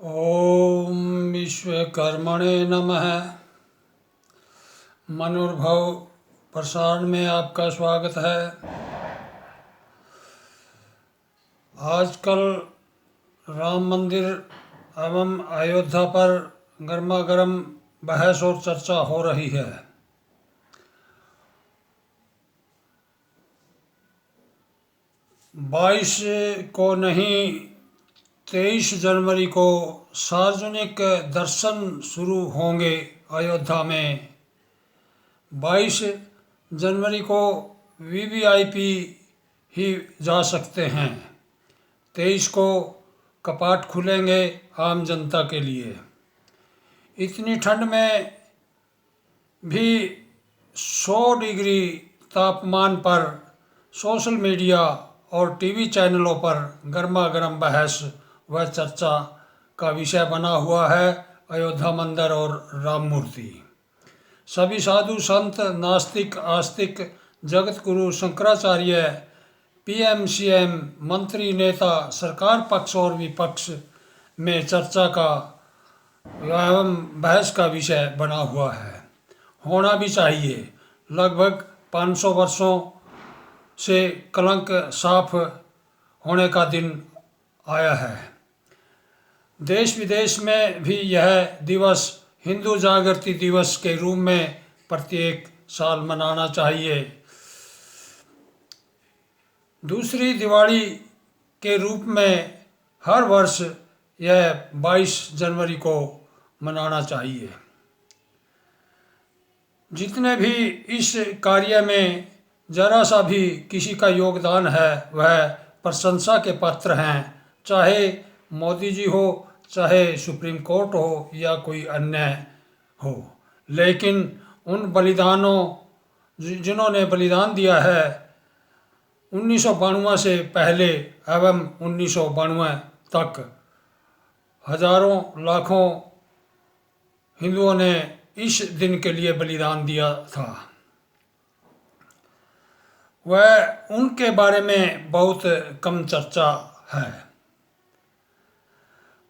ओम विश्वकर्मणे नमः। मनोर्भव प्रसारण में आपका स्वागत है। आजकल राम मंदिर एवं अयोध्या पर गर्मागर्म बहस और चर्चा हो रही है। बाईस को नहीं, 23 जनवरी को सार्वजनिक दर्शन शुरू होंगे अयोध्या में। 22 जनवरी को वीवीआईपी ही जा सकते हैं। 23 को कपाट खुलेंगे आम जनता के लिए। इतनी ठंड में भी 100 डिग्री तापमान पर सोशल मीडिया और टीवी चैनलों पर गर्मा गर्म बहस व चर्चा का विषय बना हुआ है अयोध्या मंदिर और राम मूर्ति। सभी साधु संत, नास्तिक आस्तिक, जगत गुरु शंकराचार्य, पीएम-सीएम, मंत्री, नेता, सरकार पक्ष और विपक्ष में चर्चा का एवं बहस का विषय बना हुआ है। होना भी चाहिए। लगभग 500 वर्षों से कलंक साफ होने का दिन आया है। देश विदेश में भी यह दिवस हिंदू जागृति दिवस के रूप में प्रत्येक साल मनाना चाहिए। दूसरी दिवाली के रूप में हर वर्ष यह 22 जनवरी को मनाना चाहिए। जितने भी इस कार्य में जरा सा भी किसी का योगदान है वह प्रशंसा के पात्र हैं, चाहे मोदी जी हो, चाहे सुप्रीम कोर्ट हो या कोई अन्य हो। लेकिन उन बलिदानों जिन्होंने बलिदान दिया है 1992 से पहले एवं 1992 तक हजारों लाखों हिंदुओं ने इस दिन के लिए बलिदान दिया था। वह उनके बारे में बहुत कम चर्चा है।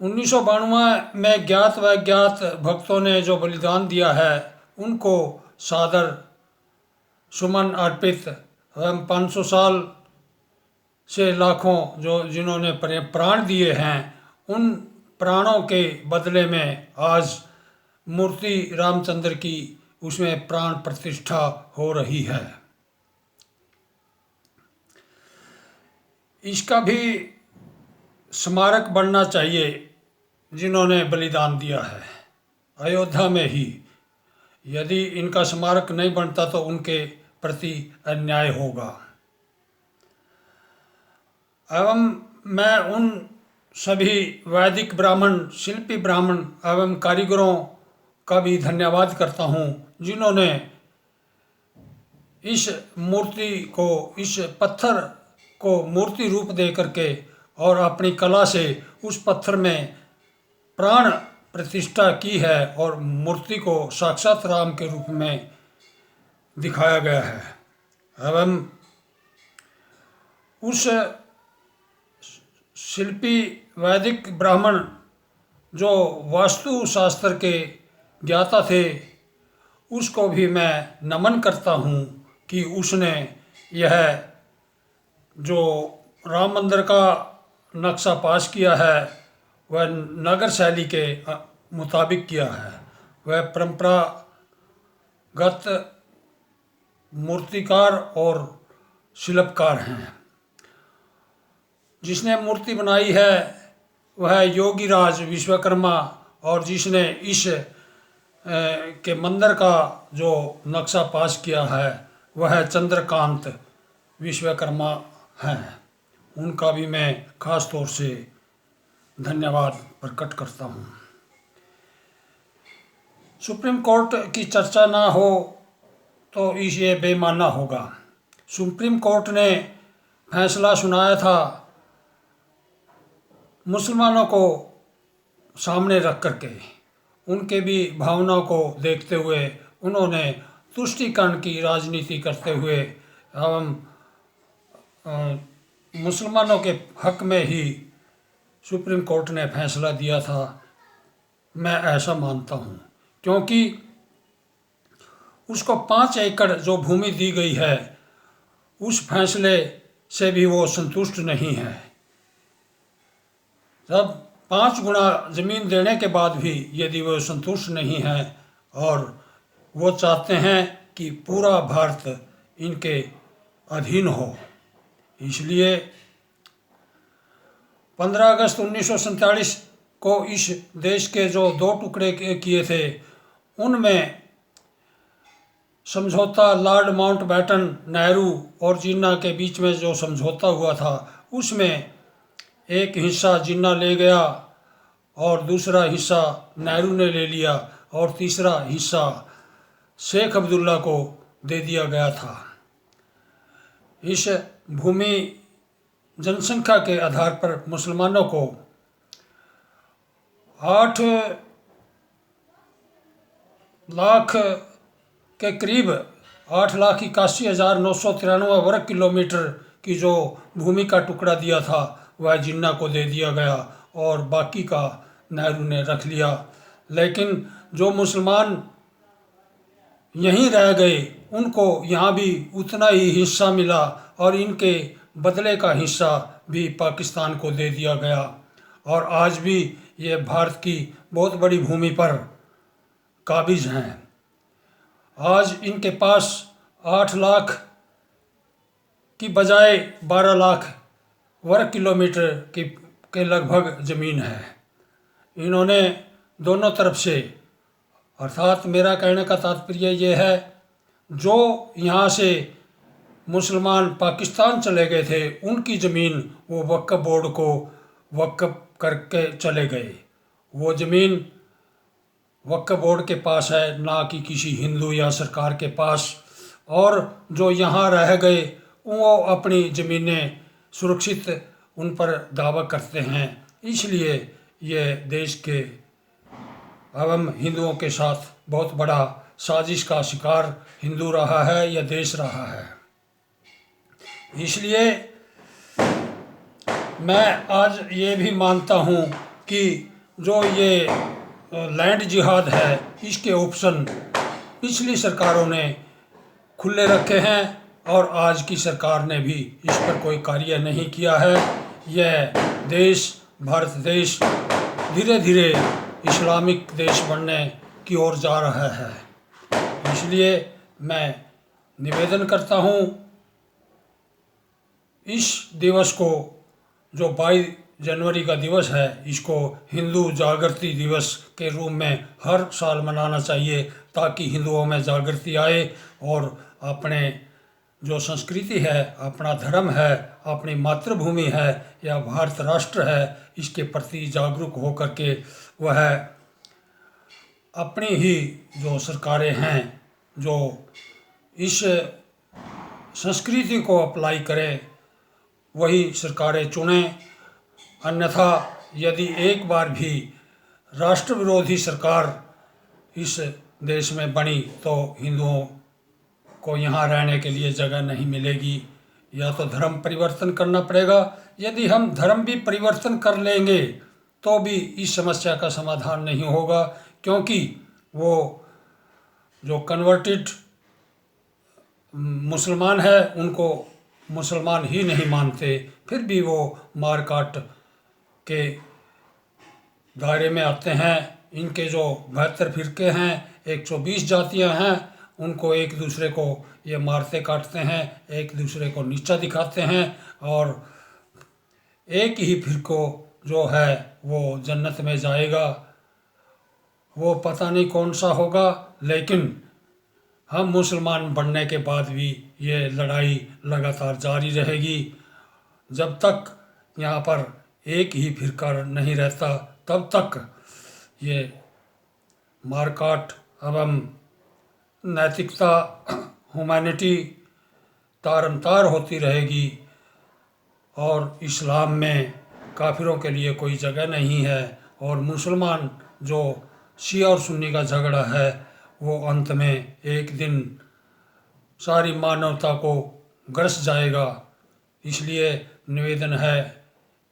1992 में ज्ञात व अज्ञात भक्तों ने जो बलिदान दिया है उनको सादर सुमन अर्पित एवं 500 साल से लाखों जिन्होंने प्राण दिए हैं उन प्राणों के बदले में आज मूर्ति रामचंद्र की उसमें प्राण प्रतिष्ठा हो रही है। इसका भी स्मारक बनना चाहिए जिन्होंने बलिदान दिया है अयोध्या में ही। यदि इनका स्मारक नहीं बनता तो उनके प्रति अन्याय होगा। एवं मैं उन सभी वैदिक ब्राह्मण, शिल्पी ब्राह्मण एवं कारीगरों का भी धन्यवाद करता हूँ जिन्होंने इस मूर्ति को, इस पत्थर को मूर्ति रूप दे करके और अपनी कला से उस पत्थर में प्राण प्रतिष्ठा की है और मूर्ति को साक्षात राम के रूप में दिखाया गया है। एवं उस शिल्पी वैदिक ब्राह्मण जो वास्तु शास्त्र के ज्ञाता थे उसको भी मैं नमन करता हूँ कि उसने यह जो राम मंदिर का नक्शा पास किया है वह नगर शैली के मुताबिक किया है। वह परंपरागत मूर्तिकार और शिल्पकार हैं। जिसने मूर्ति बनाई है वह योगीराज विश्वकर्मा और जिसने इस के मंदिर का जो नक्शा पास किया है वह चंद्रकांत विश्वकर्मा हैं। उनका भी मैं खास तौर से धन्यवाद प्रकट करता हूँ। सुप्रीम कोर्ट की चर्चा ना हो तो ये बेमाना होगा। सुप्रीम कोर्ट ने फैसला सुनाया था मुसलमानों को सामने रख करके, उनके भी भावनाओं को देखते हुए उन्होंने तुष्टीकरण की राजनीति करते हुए एवं मुसलमानों के हक में ही सुप्रीम कोर्ट ने फैसला दिया था, मैं ऐसा मानता हूँ, क्योंकि उसको 5 एकड़ जो भूमि दी गई है उस फैसले से भी वो संतुष्ट नहीं है। जब 5 गुना ज़मीन देने के बाद भी यदि वो संतुष्ट नहीं है और वो चाहते हैं कि पूरा भारत इनके अधीन हो, इसलिए 15 अगस्त 1947 को इस देश के जो 2 टुकड़े किए थे उनमें समझौता लॉर्ड माउंटबेटन, नेहरू और जिन्ना के बीच में जो समझौता हुआ था उसमें एक हिस्सा जिन्ना ले गया और दूसरा हिस्सा नेहरू ने ले लिया और तीसरा हिस्सा शेख अब्दुल्ला को दे दिया गया था। इस भूमि जनसंख्या के आधार पर मुसलमानों को 8 लाख के करीब 8,81,993 वर्ग किलोमीटर की जो भूमि का टुकड़ा दिया था वह जिन्ना को दे दिया गया और बाकी का नेहरू ने रख लिया। लेकिन जो मुसलमान यहीं रह गए उनको यहाँ भी उतना ही हिस्सा मिला और इनके बदले का हिस्सा भी पाकिस्तान को दे दिया गया और आज भी ये भारत की बहुत बड़ी भूमि पर काबिज हैं। आज इनके पास 8 लाख की बजाय 12 लाख वर्ग किलोमीटर के लगभग ज़मीन है। इन्होंने दोनों तरफ से, अर्थात मेरा कहने का तात्पर्य ये है, जो यहाँ से मुसलमान पाकिस्तान चले गए थे उनकी ज़मीन वो वक्फ बोर्ड को वक्फ करके चले गए। वो ज़मीन वक्फ बोर्ड के पास है, ना कि किसी हिंदू या सरकार के पास। और जो यहाँ रह गए वो अपनी ज़मीनें सुरक्षित उन पर दावा करते हैं। इसलिए ये देश के एवं हिंदुओं के साथ बहुत बड़ा साजिश का शिकार हिंदू रहा है या देश रहा है। इसलिए मैं आज ये भी मानता हूँ कि जो ये लैंड जिहाद है इसके ऑप्शन पिछली सरकारों ने खुले रखे हैं और आज की सरकार ने भी इस पर कोई कार्य नहीं किया है। यह देश, भारत देश, धीरे धीरे इस्लामिक देश बनने की ओर जा रहा है। इसलिए मैं निवेदन करता हूँ, इस दिवस को, जो 22 जनवरी का दिवस है, इसको हिंदू जागृति दिवस के रूप में हर साल मनाना चाहिए ताकि हिंदुओं में जागृति आए और अपने जो संस्कृति है, अपना धर्म है, अपनी मातृभूमि है या भारत राष्ट्र है, इसके प्रति जागरूक होकर के वह अपनी ही जो सरकारें हैं जो इस संस्कृति को अप्लाई करें वही सरकारें चुनें। अन्यथा यदि एक बार भी राष्ट्र विरोधी सरकार इस देश में बनी तो हिंदुओं को यहाँ रहने के लिए जगह नहीं मिलेगी। या तो धर्म परिवर्तन करना पड़ेगा। यदि हम धर्म भी परिवर्तन कर लेंगे तो भी इस समस्या का समाधान नहीं होगा, क्योंकि वो जो कन्वर्टेड मुसलमान है उनको मुसलमान ही नहीं मानते, फिर भी वो मार काट के दायरे में आते हैं। इनके जो 72 फिरके हैं, 120 जातियां हैं, उनको एक दूसरे को ये मारते काटते हैं, एक दूसरे को नीचा दिखाते हैं और एक ही फिरको जो है वो जन्नत में जाएगा। वो पता नहीं कौन सा होगा, लेकिन हम मुसलमान बनने के बाद भी ये लड़ाई लगातार जारी रहेगी। जब तक यहाँ पर एक ही फिरका नहीं रहता तब तक ये मारकाट एवं नैतिकता, ह्यूमैनिटी तारमतार होती रहेगी और इस्लाम में काफिरों के लिए कोई जगह नहीं है। और मुसलमान जो शिया और सुन्नी का झगड़ा है वो अंत में एक दिन सारी मानवता को ग्रस जाएगा। इसलिए निवेदन है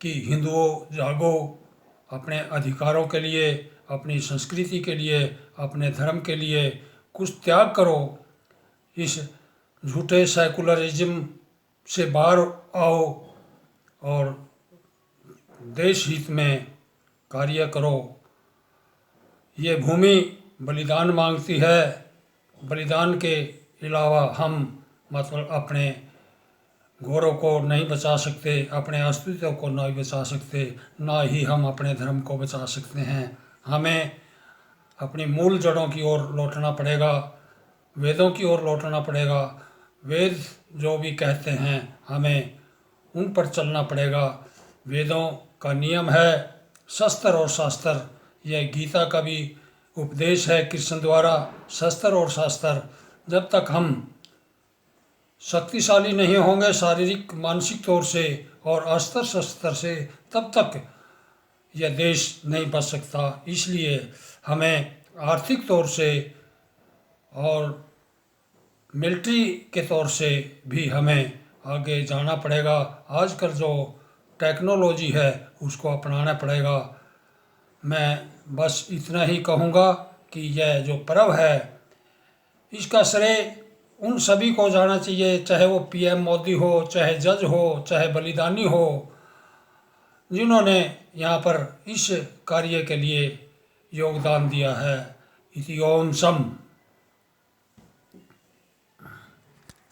कि हिंदुओं जागो, अपने अधिकारों के लिए, अपनी संस्कृति के लिए, अपने धर्म के लिए कुछ त्याग करो, इस झूठे सेकुलरिज्म से बाहर आओ और देश हित में कार्य करो। ये भूमि बलिदान मांगती है। बलिदान के अलावा हम मतलब अपने गौरव को नहीं बचा सकते, अपने अस्तित्व को नहीं बचा सकते, ना ही हम अपने धर्म को बचा सकते हैं। हमें अपनी मूल जड़ों की ओर लौटना पड़ेगा, वेदों की ओर लौटना पड़ेगा। वेद जो भी कहते हैं हमें उन पर चलना पड़ेगा। वेदों का नियम है शस्त्र और शास्त्र। यह गीता का भी उपदेश है कृष्ण द्वारा, शस्त्र और शास्त्र। जब तक हम शक्तिशाली नहीं होंगे शारीरिक मानसिक तौर से और अस्त्र शस्त्र से, तब तक यह देश नहीं बच सकता। इसलिए हमें आर्थिक तौर से और मिलिट्री के तौर से भी हमें आगे जाना पड़ेगा। आजकल जो टेक्नोलॉजी है उसको अपनाना पड़ेगा। मैं बस इतना ही कहूँगा कि यह जो पर्व है इसका श्रेय उन सभी को जाना चाहिए, चाहे वो पीएम मोदी हो, चाहे जज हो, चाहे बलिदानी हो, जिन्होंने यहाँ पर इस कार्य के लिए योगदान दिया है। इति ओम सम।